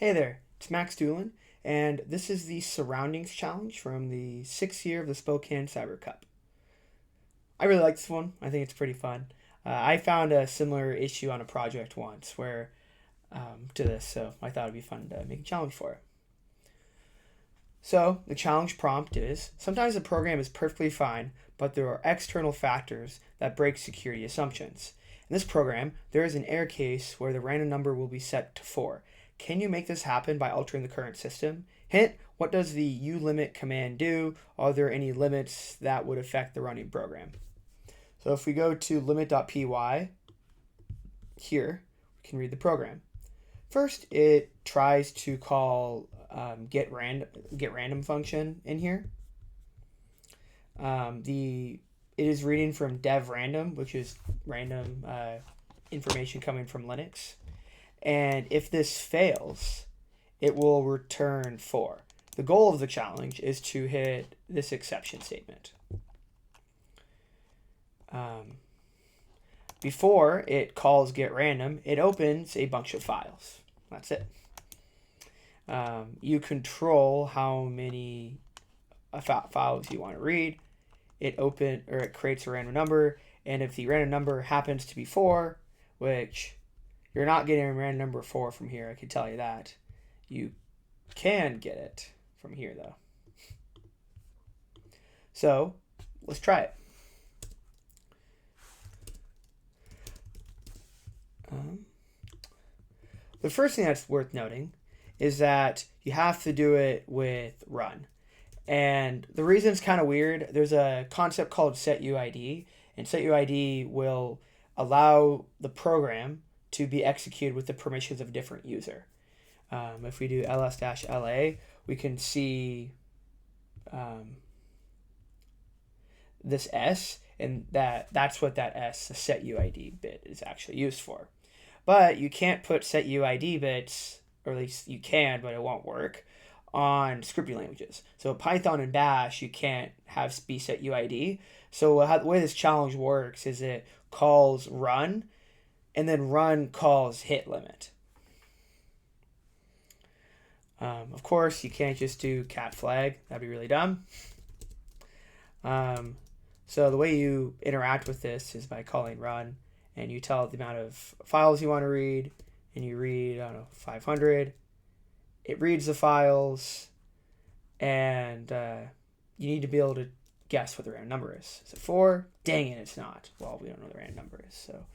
Hey there, it's Max Doolin, and this is the Surroundings Challenge from the 6th year of the Spokane Cyber Cup. I really like this one. I think it's pretty fun. I found a similar issue on a project once where to this, so I thought it'd be fun to make a challenge for it. So the challenge prompt is: sometimes the program is perfectly fine, but there are external factors that break security assumptions. In this program, there is an error case where the random number will be set to 4. Can you make this happen by altering the current system? Hint, what does the ulimit command do? Are there any limits that would affect the running program? So if we go to limit.py, here, we can read the program. First, it tries to call get random function in here. It is reading from dev random, which is random information coming from Linux. And if this fails, it will return 4. The goal of the challenge is to hit this exception statement. Before it calls get random, it opens a bunch of files. That's it. You control how many files you want to read. It creates a random number, and if the random number happens to be 4, which you're not getting a random number 4 from here, I can tell you that. You can get it from here, though. So, let's try it. The first thing that's worth noting is that you have to do it with run. And the reason it's kind of weird, there's a concept called setUID, and setUID will allow the program to be executed with the permissions of a different user. If we do ls-la, we can see this S, and that's what that S, the setUID bit, is actually used for. But you can't put setUID bits, or at least you can, but it won't work, on scripting languages. So Python and Bash, you can't have be setUID. So the way this challenge works is it calls run, and then run calls hit limit. Of course, you can't just do cat flag. That'd be really dumb. So the way you interact with this is by calling run, and you tell it the amount of files you want to read, and you read, 500. It reads the files, and you need to be able to guess what the random number is. Is it 4? Dang it, it's not. Well, we don't know what the random number is, so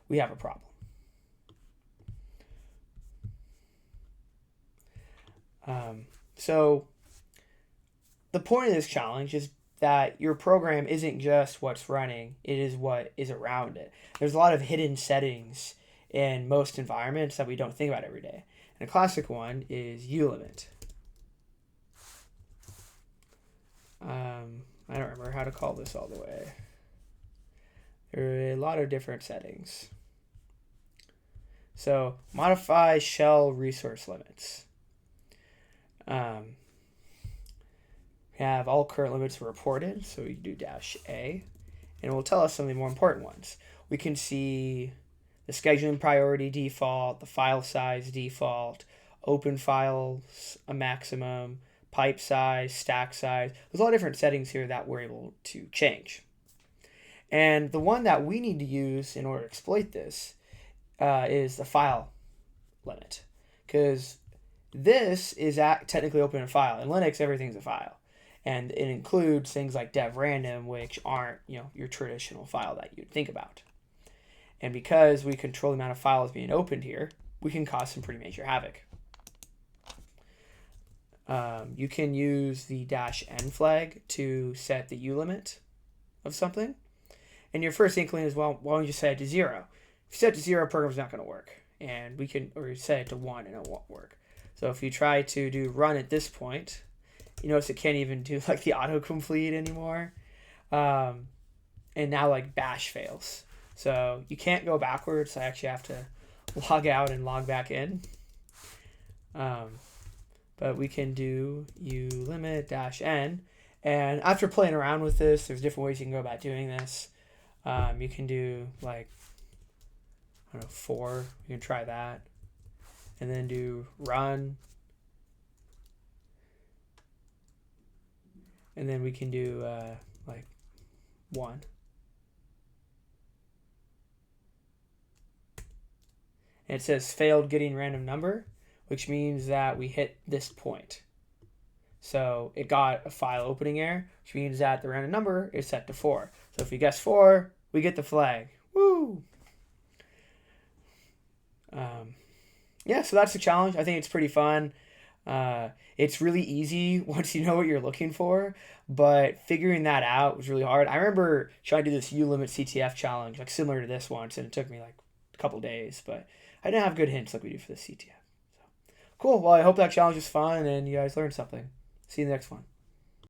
we have a problem. So the point of this challenge is that your program isn't just what's running, it is what is around it. There's a lot of hidden settings in most environments that we don't think about every day. And a classic one is ulimit. I don't remember how to call this all the way. There are a lot of different settings. So modify shell resource limits. We have all current limits reported, so we do -A, and it will tell us some of the more important ones. We can see the scheduling priority default, the file size default, open files a maximum, pipe size, stack size. There's a lot of different settings here that we're able to change. And the one that we need to use in order to exploit this is the file limit, because this is technically open a file. In Linux, everything's a file, and it includes things like dev random, which aren't your traditional file that you'd think about. And because we control the amount of files being opened here, we can cause some pretty major havoc. You can use the -n flag to set the ulimit of something. And your first inkling is, well, why don't you set it to 0? If you set it to 0, program's not going to work. And or you set it to 1 and it won't work. So if you try to do run at this point, you notice it can't even do like the autocomplete anymore. And now like bash fails. So you can't go backwards. I actually have to log out and log back in. But we can do ulimit -n. And after playing around with this, there's different ways you can go about doing this. You can do like, 4. You can try that. and then do run, and then we can do like 1. And it says failed getting random number, which means that we hit this point. So it got a file opening error, which means that the random number is set to 4. So if we guess 4, we get the flag. Woo! Yeah, so that's the challenge. I think it's pretty fun. It's really easy once you know what you're looking for, but figuring that out was really hard. I remember trying to do this U-limit CTF challenge, like similar to this once, and it took me like a couple days, but I didn't have good hints like we do for the CTF. So cool. Well, I hope that challenge was fun and you guys learned something. See you in the next one.